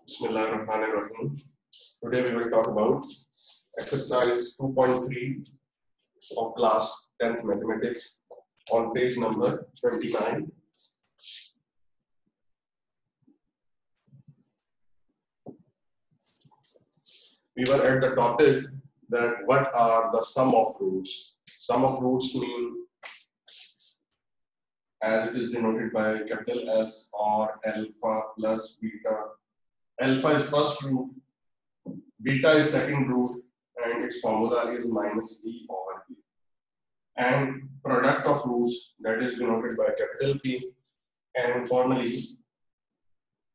Bismillahirrahmanirrahim. Today we will talk about exercise 2.3 of class 10th mathematics on page number 29. We were at the topic that what are the sum of roots. Sum of roots mean, as it is denoted by capital S, or alpha plus beta. Alpha is first root, beta is second root, and its formula is minus b over b. And product of roots, that is denoted by capital P, and formally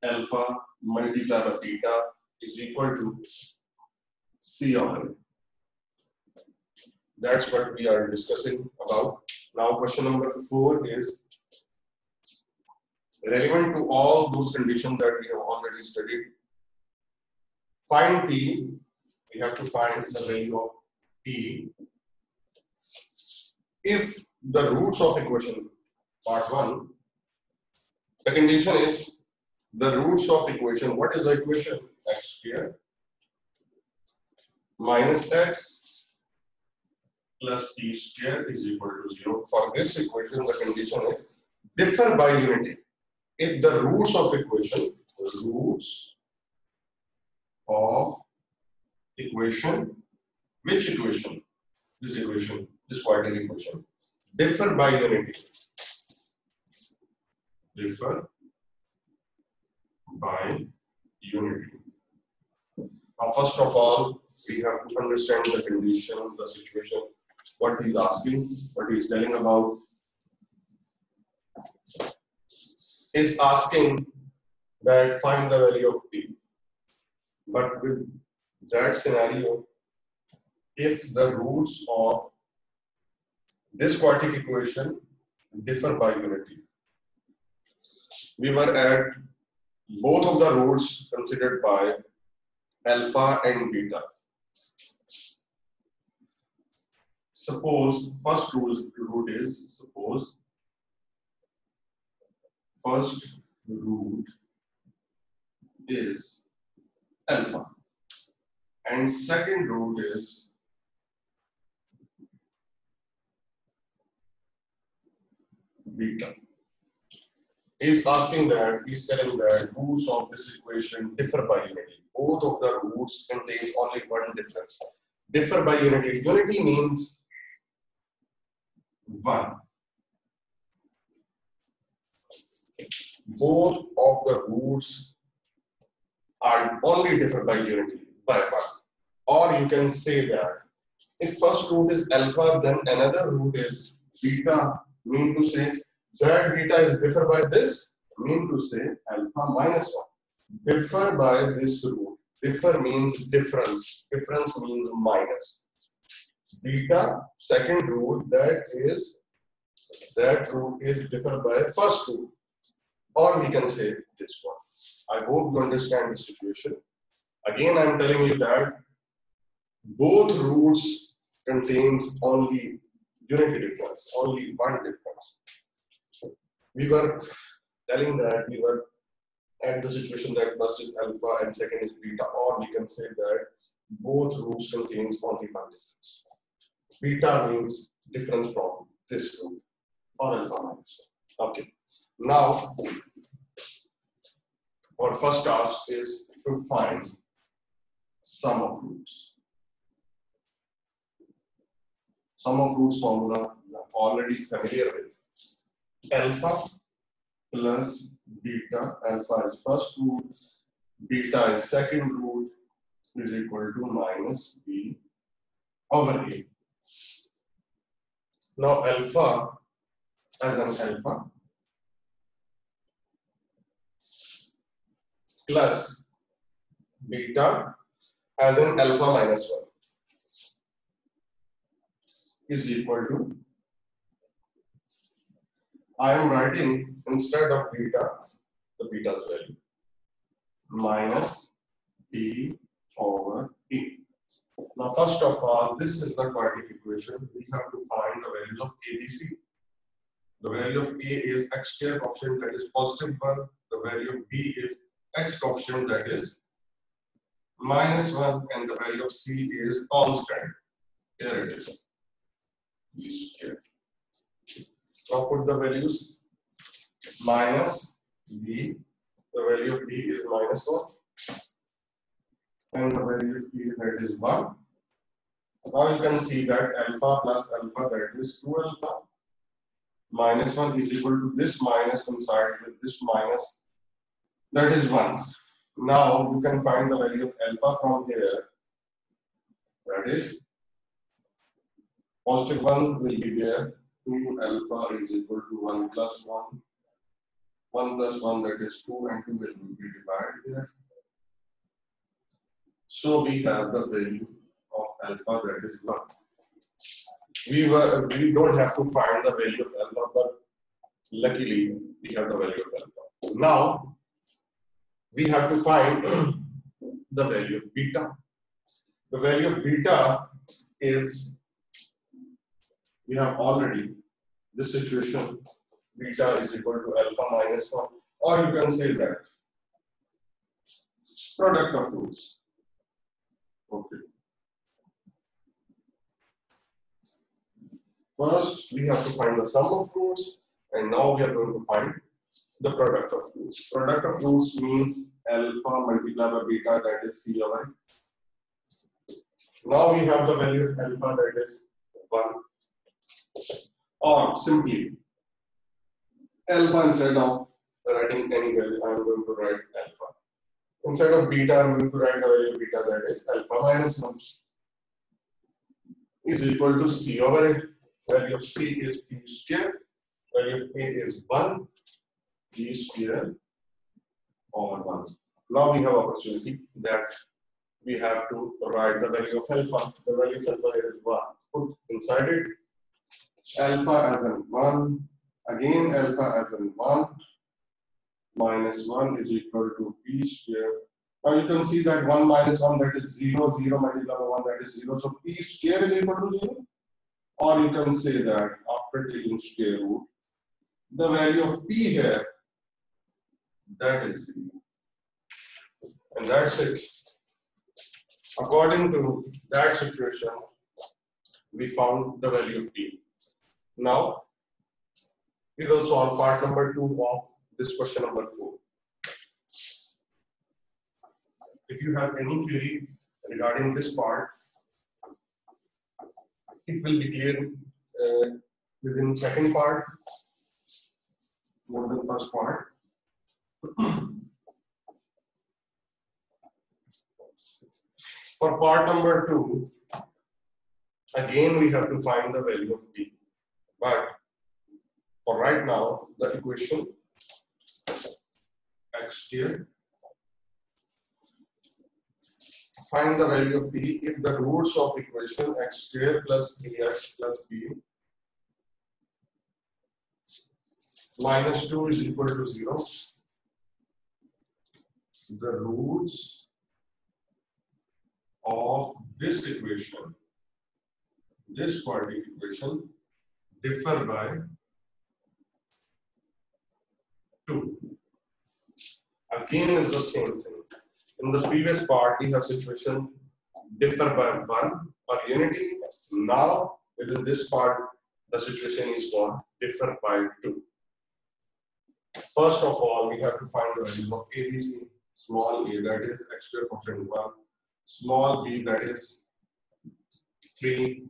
alpha multiplied by beta is equal to C over A. That's what we are discussing about. Now question number 4 is relevant to all those conditions that we have already studied. Find P. We have to find the value of P if the roots of equation part 1, the condition is the roots of equation. What is the equation? X square minus x plus p square is equal to 0. For this equation, the condition is differ by unity. If the roots of equation, which equation? This equation, this quadratic equation, differ by unity. Differ by unity. Now, first of all, we have to understand the condition, the situation, what he is asking, what he is telling about. Is asking that find the value of P. But with that scenario, if the roots of this quadratic equation differ by unity, we were at both of the roots considered by alpha and beta. Suppose first root is alpha and second root is beta. Is asking that, he's telling that roots of this equation differ by unity. Both of the roots contain only one difference. Differ by unity. Unity means 1. Both of the roots are only differ by unity, by 1. Or you can say that if first root is alpha, then another root is beta, mean to say that beta is differ by this, mean to say alpha minus 1. Differ by this root. Differ means difference. Difference means minus. Beta, second root, that root is differ by first root. Or we can say this one. I hope you understand the situation. Again, I am telling you that both roots contains only unity difference, only one difference. We were telling that we were at the situation that first is alpha and second is beta, or we can say that both roots contains only one difference. Beta means difference from this root, or alpha minus 1. Okay. Now, our first task is to find sum of roots. Sum of roots formula we are already familiar with. Alpha plus beta. Alpha is first root, beta is second root, is equal to minus b over a. Now, alpha as an alpha plus beta as an alpha minus 1 is equal to, I am writing instead of beta, the beta's value, minus b over e. Now, first of all, this is the quadratic equation. We have to find the values of a, b, c. The value of a is x square coefficient, that is positive 1. The value of b is x coefficient, that is -1 and the value of c is constant. Here it is. B square. Now put the values minus b. The value of b is -1 and the value of b that is 1. Now you can see that alpha plus alpha that is 2 alpha. -1 is equal to this minus coincide with this minus that is 1. Now you can find the value of alpha from here. That is positive 1 will be there. 2 alpha is equal to 1 plus 1. 1 plus 1 that is 2 and 2 will be divided there. So we have the value of alpha that is 1. We don't have to find the value of alpha, but luckily we have the value of alpha. Now we have to find the value of beta. The value of beta is, we have already this situation, beta is equal to alpha minus 1, or you can say that product of roots. Okay. First, we have to find the sum of roots, and now we are going to find the product of roots. Product of roots means alpha multiplied by beta, that is c over. Now we have the value of alpha that is 1. Or simply, alpha instead of writing any value, I am going to write alpha. Instead of beta, I am going to write the value of beta that is alpha minus 1 is equal to c over a. Value of c is p square. Value of a is 1. P square over 1. Now we have opportunity that we have to write the value of alpha. The value of alpha is 1. Put inside it alpha as in 1. Again alpha as in 1. Minus 1 is equal to p square. Now you can see that 1 minus 1 that is 0. 0 multiplied by 1 that is 0. So p square is equal to 0. Or you can say that after taking square root, the value of p here, that is 0. And that's it. According to that situation, we found the value of p. Now, we will solve part number 2 of this question number 4. If you have any query regarding this part, it will be clear within second part more than first part. For part number 2, again we have to find the value of p. But for right now, the equation x square, find the value of p if the roots of equation x square plus 3x plus b minus 2 is equal to 0. The roots of this equation, this quadratic equation, differ by 2. Again is the same thing. In the previous part, we have situation differ by 1 or unity. Now, within this part, the situation is one differ by 2. First of all, we have to find the value of ABC. Small a, that is x square constant 1. Small b, that is 3.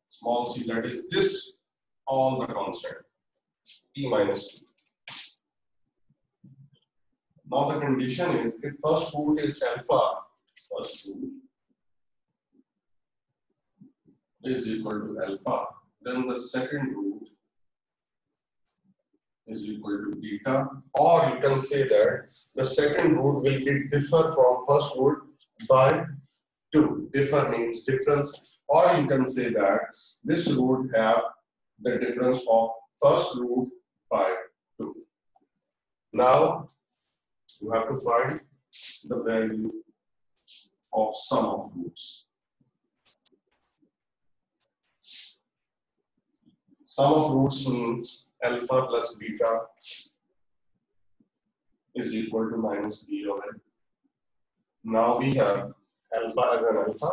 Small c, that is this, all the constant, p minus 2. Now the condition is, if first root is alpha, first root is equal to alpha, then the second root is equal to beta, or you can say that the second root will differ from first root by 2. Differ means difference, or you can say that this root have the difference of first root by 2. Now you have to find the value of sum of roots. Sum of roots means alpha plus beta is equal to minus b over. Now we have alpha as an alpha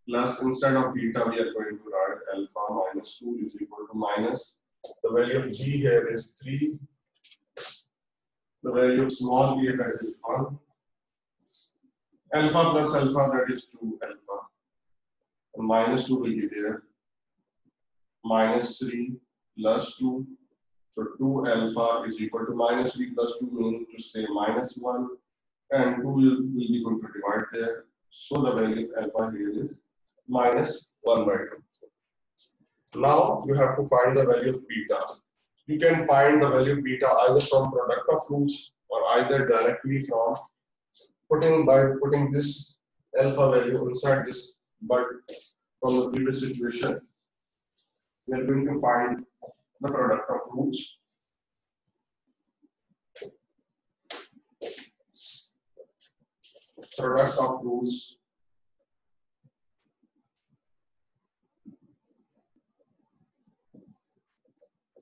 plus, instead of beta we are going to write alpha minus 2 is equal to minus, the value of g here is 3, the value of small b that is 1, alpha plus alpha that is 2 alpha, and minus 2 will be there, minus 3 plus 2, so 2 alpha is equal to minus 3 plus 2 means to say minus 1, and 2 will be going to divide there, so the value of alpha here is minus 1 by 2. Now you have to find the value of beta. You can find the value of beta either from product of roots or either directly from putting this alpha value inside this, but from the previous situation we are going to find the product of roots. Product of roots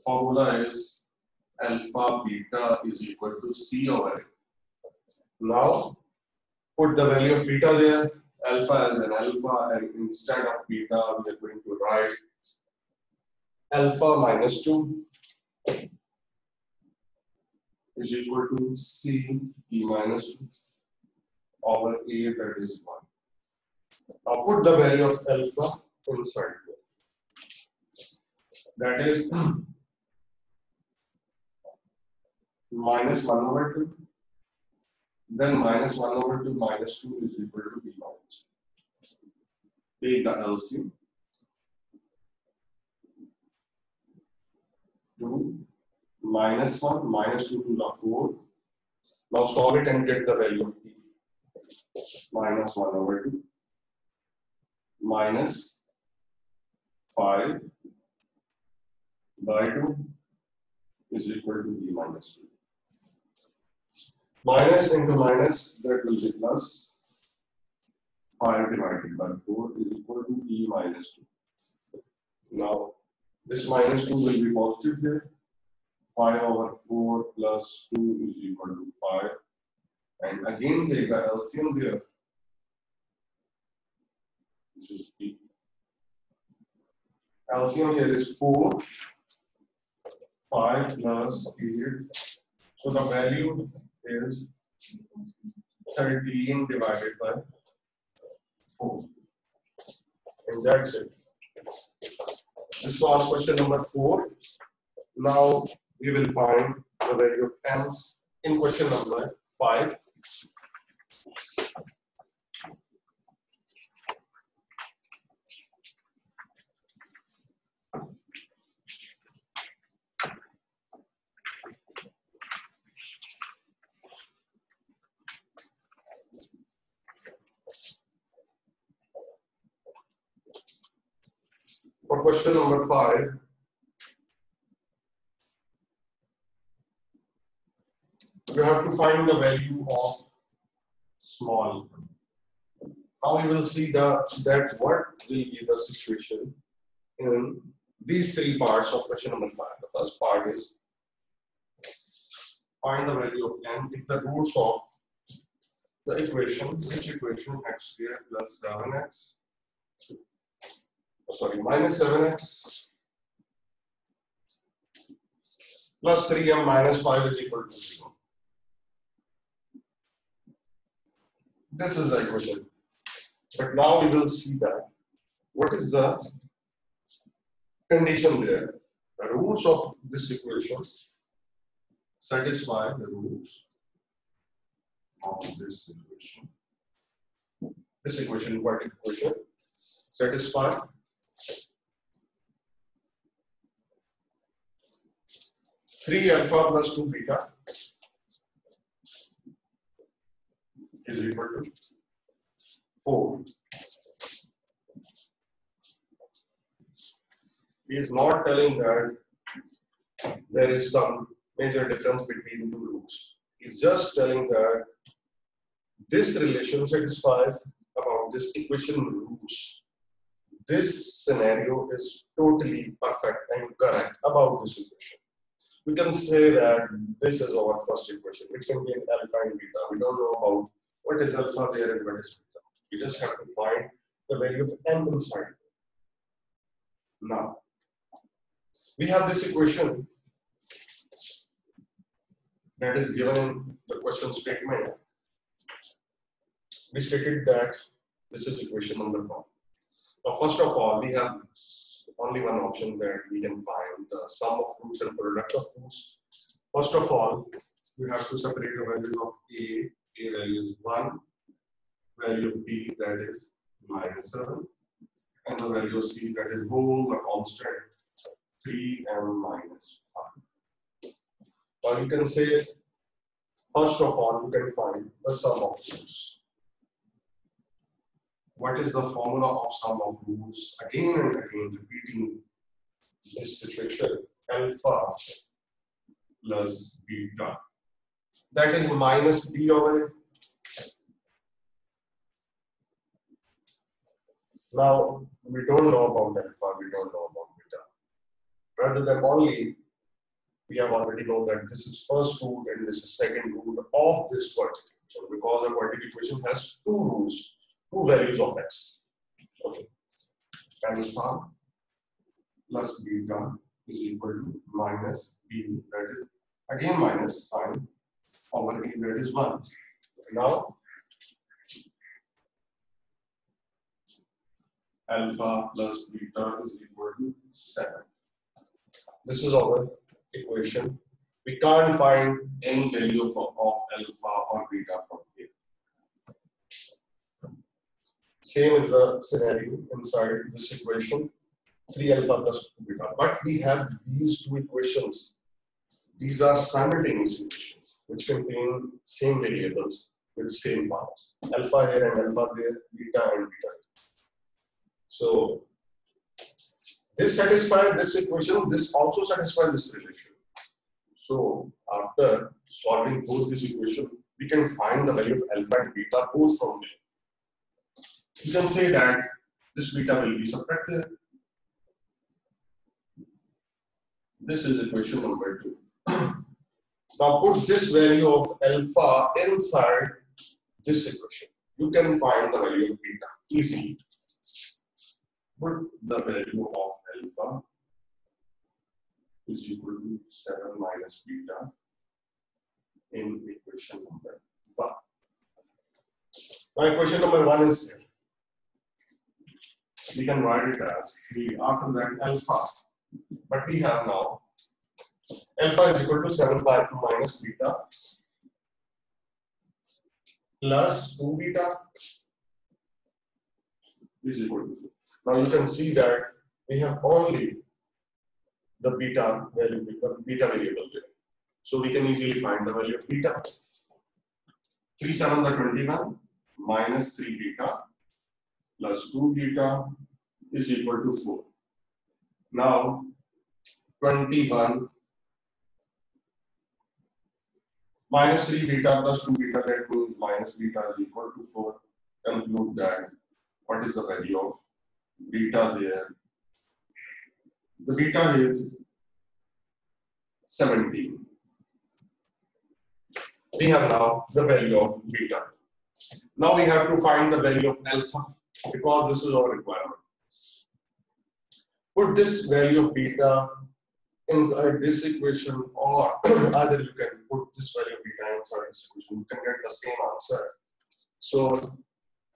formula is alpha beta is equal to C over A. Now put the value of beta there, alpha as an alpha, and instead of beta we are going to write alpha minus 2 is equal to C E minus 2 over A that is 1. Now put the value of alpha inside here. That is minus 1 over 2. Then minus 1 over 2 minus 2 is equal to B minus 2. Take the LCM. 2 minus 1 minus 2 to the 4. Now solve it and get the value of P. Minus 1 over 2 minus 5 by 2 is equal to B minus 2. Minus into minus, that will be plus. 5 divided by 4 is equal to E minus 2. Now, this minus 2 will be positive here. 5 over 4 plus 2 is equal to 5. And again, take the LCM there. This is P. LCM here is 4. 5 plus 8. So the value is 13 divided by 4. And that's it. This was question number 4. Now we will find the value of n in question number 5. For question number 5, you have to find the value of small. Now we will see that what will be the situation in these 3 parts of question number 5. The first part is find the value of n if the roots of the equation, which equation x square plus 7x, minus 7x plus 3m minus 5 is equal to 0. This is the equation. But now we will see that what is the condition there. The roots of this equation satisfy the roots of this equation. This equation, what equation? Satisfy 3 alpha plus 2 beta is equal to 4. He is not telling that there is some major difference between 2 roots. He is just telling that this relation satisfies about this equation roots. This scenario is totally perfect and correct about this equation. We can say that this is our first equation, which can be an alpha and beta. We don't know about What is alpha there and what is beta? We just have to find the value of m inside. Now, we have this equation that is given in the question statement. We stated that this is equation number 1. Now, first of all, we have only one option that we can find the sum of roots and product of roots. First of all, we have to separate the value of A value is 1, value of B that is -7, and the value of C that is whole or constant 3 and -5. Or you can say, first of all, you can find the sum of roots. What is the formula of sum of roots? Again and again, repeating this situation: alpha plus beta. That is minus b over a. Now, we don't know about alpha, we don't know about beta. Rather than only, we have already known that this is first root and this is second root of this vertical equation, because the vertical equation has two roots, two values of x. Okay. Alpha plus beta is equal to minus b, that is again minus sign over a, that is 1. Now, alpha plus beta is equal to 7. This is our equation. We can't find any value of alpha or beta from here. Same is the scenario inside this equation, 3 alpha plus 2 beta. But we have these two equations. These are simultaneous equations which contain same variables with same powers. Alpha here and alpha there, beta and beta. So this satisfies this equation, this also satisfies this relation. So after solving both this equation, we can find the value of alpha and beta both from there. You can say that this beta will be subtracted. This is equation number 2. Now put this value of alpha inside this equation. You can find the value of beta easily. Put the value of alpha is equal to 7 minus beta in equation number 1. Now equation number 1 is here. We can write it as 3 after that alpha. But we have now alpha is equal to 7 minus beta plus 2 beta is equal to 4. Now you can see that we have only the beta value, the beta variable there. So we can easily find the value of beta. 3 7 are 21 minus 3 beta plus 2 beta is equal to 4. Now 21 minus 3 beta plus 2 beta, that means minus beta is equal to 4. Conclude that what is the value of beta there? The beta is 17. We have now the value of beta. Now we have to find the value of alpha because this is our requirement. Put this value of beta inside this equation, or either you can put this value of beta inside this equation. You can get the same answer. So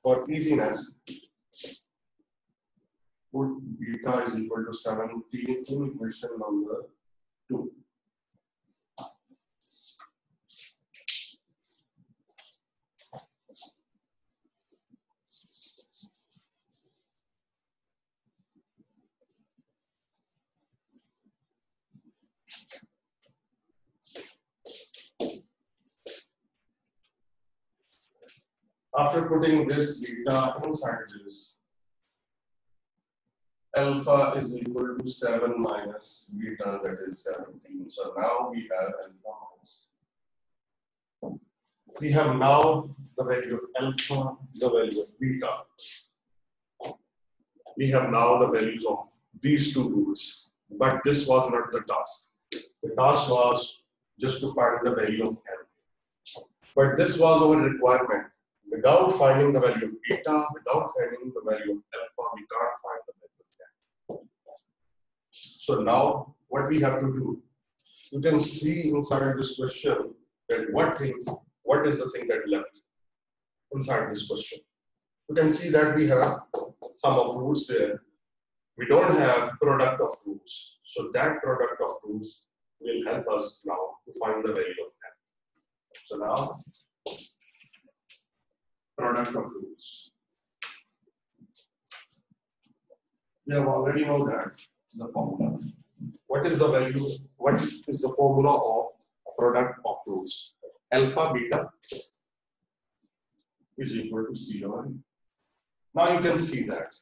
for easiness, put beta is equal to 17 in equation number 2. After putting this beta inside this, alpha is equal to 7 minus beta, that is 17. So now we have alpha minus. We have now the value of alpha, the value of beta. We have now the values of these two roots, but this was not the task. The task was just to find the value of m. But this was our requirement. Without finding the value of beta, without finding the value of alpha, we can't find the value of gamma. So now what we have to do, you can see inside this question that what is the thing that left inside this question. You can see that we have sum of roots there. We don't have product of roots. So that product of roots will help us now to find the value of n. So now, product of roots. We have already know that the formula. What is the value? What is the formula of product of roots? Alpha beta is equal to C over E. Now you can see that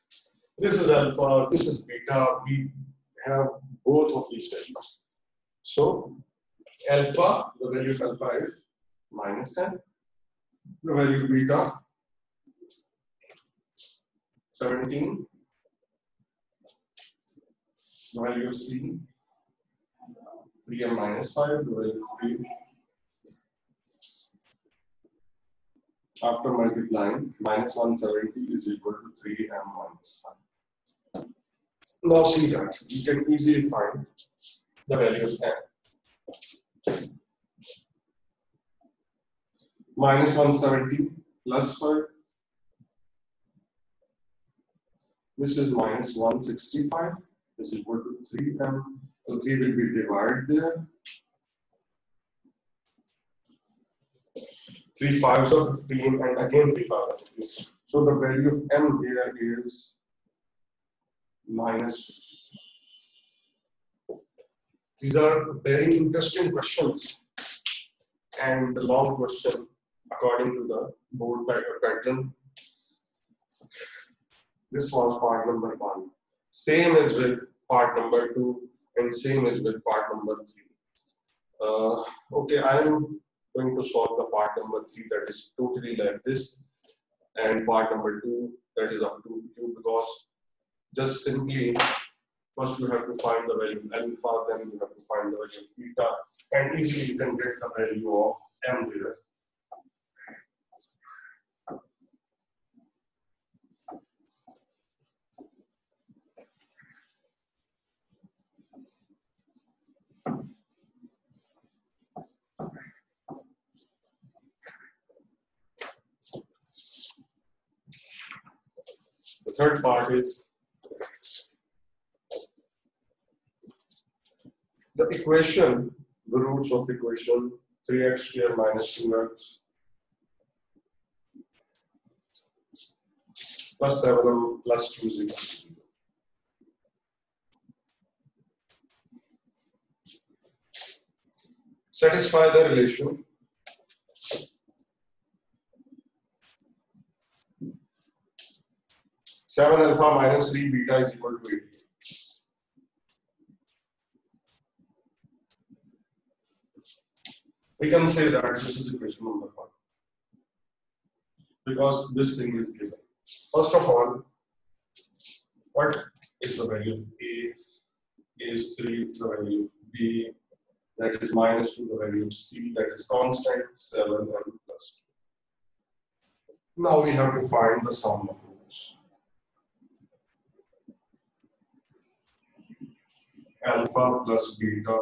this is alpha, this is beta. We have both of these values. So alpha, the value of alpha is -10. The value of beta 17. The value of C 3m minus 5. The value of B, after multiplying, -170 is equal to 3m minus 5. Now see that you can easily find the value of n. -170 plus 5. This is -165 is equal to 3m. So 3 will be divided there. 3 5s are 15 and again 3 5s are 15. So the value of m here is minus. These are very interesting questions and the long question according to the board pattern. This was part number 1. Same as with part number 2 and same as with part number 3. Okay, I am going to solve the part number 3 that is totally like this, and part number 2 that is up to q, because just simply first you have to find the value of alpha, then you have to find the value of beta, and easily you can get the value of m here. The third part is the equation, the roots of equation 3x square minus 2x plus 7m plus 2 is equal to 0. Satisfy the relation seven alpha minus 3 beta is equal to 8. We can say that this is equation number 1 because this thing is given. First of all, what is the value of A? A is 3, the value of B, that is -2, the value of C, that is constant, 7 and plus 2. Now we have to find the sum of roots. Alpha plus beta.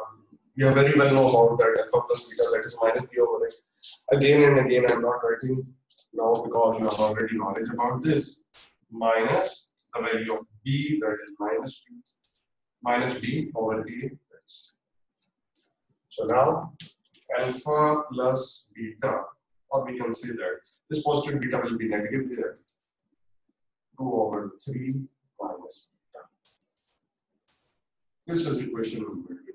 You very well know about that alpha plus beta, that is minus b over x. Again and again, I'm not writing now because you have already knowledge about this. Minus the value of b, that is minus b over a. So now alpha plus beta, or we can say that this positive beta will be negative there. 2 over 3 minus beta. This is equation number 2.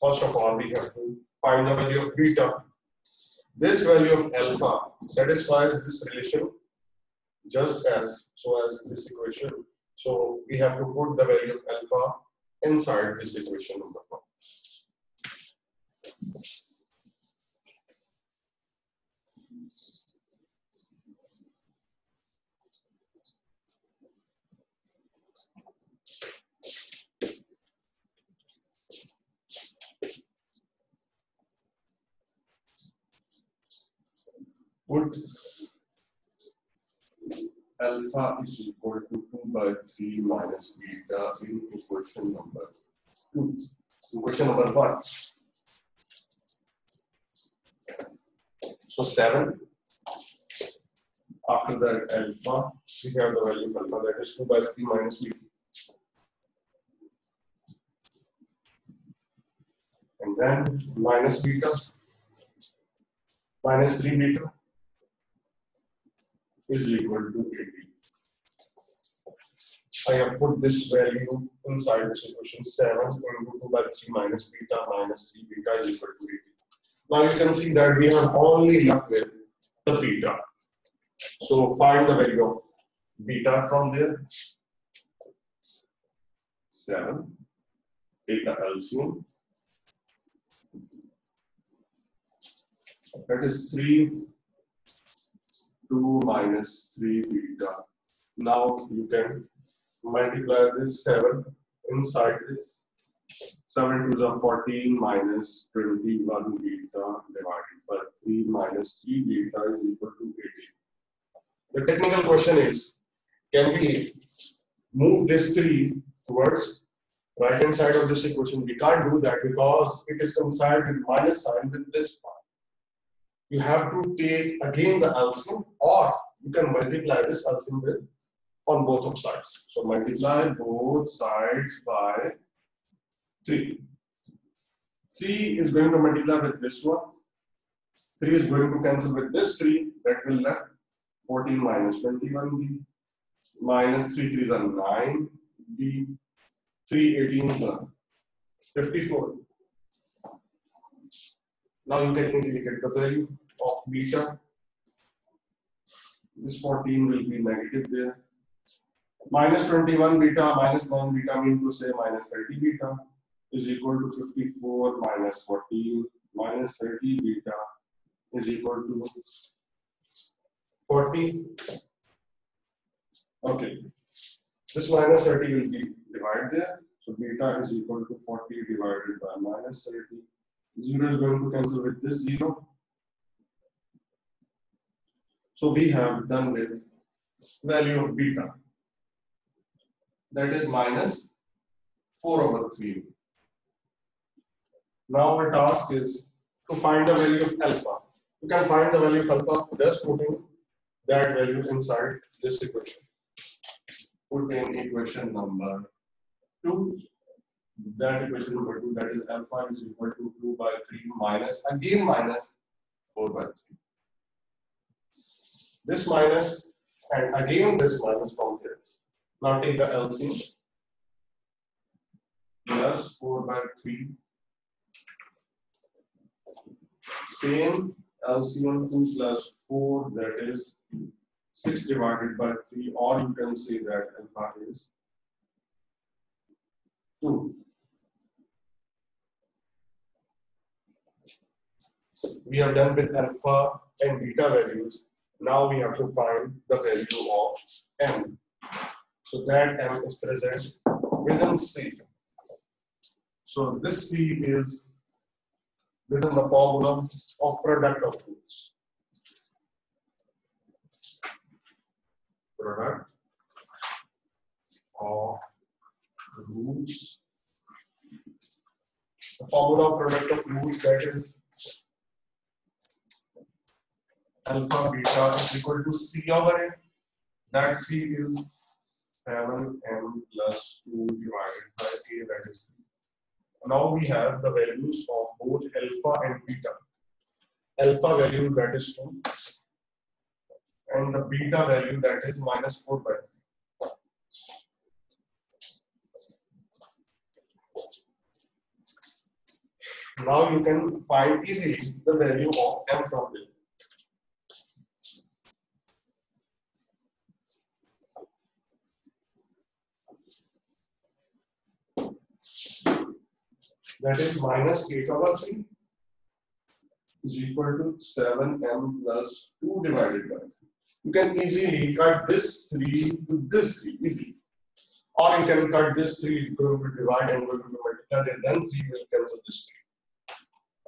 First of all, we have to find the value of beta. This value of alpha satisfies this relation just as this equation. So we have to put the value of alpha inside this equation number 1. Put alpha is equal to 2 by 3 minus beta in equation number 2. Equation number 1. So 7. After that alpha, we have the value of alpha, that is 2 by 3 minus beta. And then minus beta, minus 3 beta is equal to 80. I have put this value inside this equation. 7 into 2 by 3 minus beta minus 3 beta is equal to 80. Now you can see that we are only left with the beta. So find the value of beta from there. 7, take the LCM. That is 3, 2 minus 3 beta. Now you can multiply this 7 inside this. 7 2s are 14 minus 21 beta divided by 3 minus 3 beta is equal to 80. The technical question is, can we move this 3 towards right hand side of this equation? We can't do that because it is concerned with minus sign with this part. You have to take again the LCM, or you can multiply this LCM with on both of sides. So multiply both sides by 3. 3 is going to multiply with this one. 3 is going to cancel with this 3. That will left 14 minus 21b. Minus 3 3s are 9b. 3 18s are 54. Now you can easily get the value of beta. This 14 will be negative there. Minus 21 beta minus 9 beta means to say minus 30 beta is equal to 54 minus 14 minus 30 beta is equal to 40. Okay. This minus 30 will be divided there. So beta is equal to 40 divided by minus 30. 0 is going to cancel with this 0. So we have done with value of beta. That is minus 4 over 3. Now our task is to find the value of alpha. You can find the value of alpha just putting that value inside this equation. Put in equation number 2. That equation number 2, that is alpha is equal to 2 by 3 minus, again minus 4 by 3. This minus and again this minus from here. Now take the LCM. Plus 4 by 3. Same LCM 2 plus 4, that is 6 divided by 3, or you can say that alpha is 2. We have done with alpha and beta values. Now we have to find the value of m. So that m is present within C. So this C is within the formula of product of roots. Product of roots. The formula of product of roots, that is alpha beta is equal to C over A. That C is 7m plus 2 divided by A, that is 3. Now we have the values of both alpha and beta. Alpha value, that is 2, and the beta value, that is minus 4 by 3. Now you can find easily the value of m from there. That is minus 8 over 3 is equal to 7m plus 2 divided by 3. You can easily cut this 3 to this 3 easily. Or you can cut this 3 is going to divide and going to multiply, then 3 will cancel this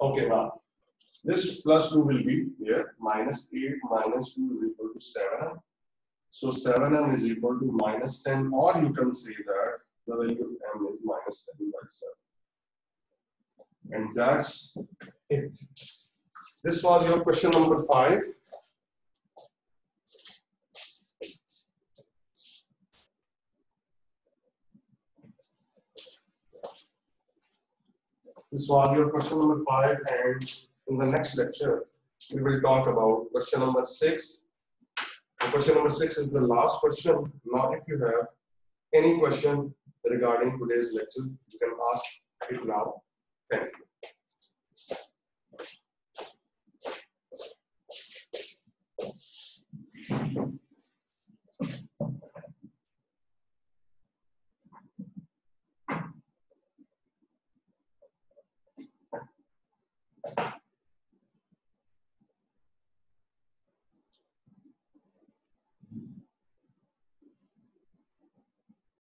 3. Okay, now This plus 2 will be here. Minus 8 minus 2 is equal to 7m. So 7m is equal to minus 10, or you can say that the value of m is minus 10 by 7. And that's it. This was your question number 5. This was your question number 5, and in the next lecture, we will talk about question number 6. And question number 6 is the last question. Now, if you have any question regarding today's lecture, you can ask it now. Thank you.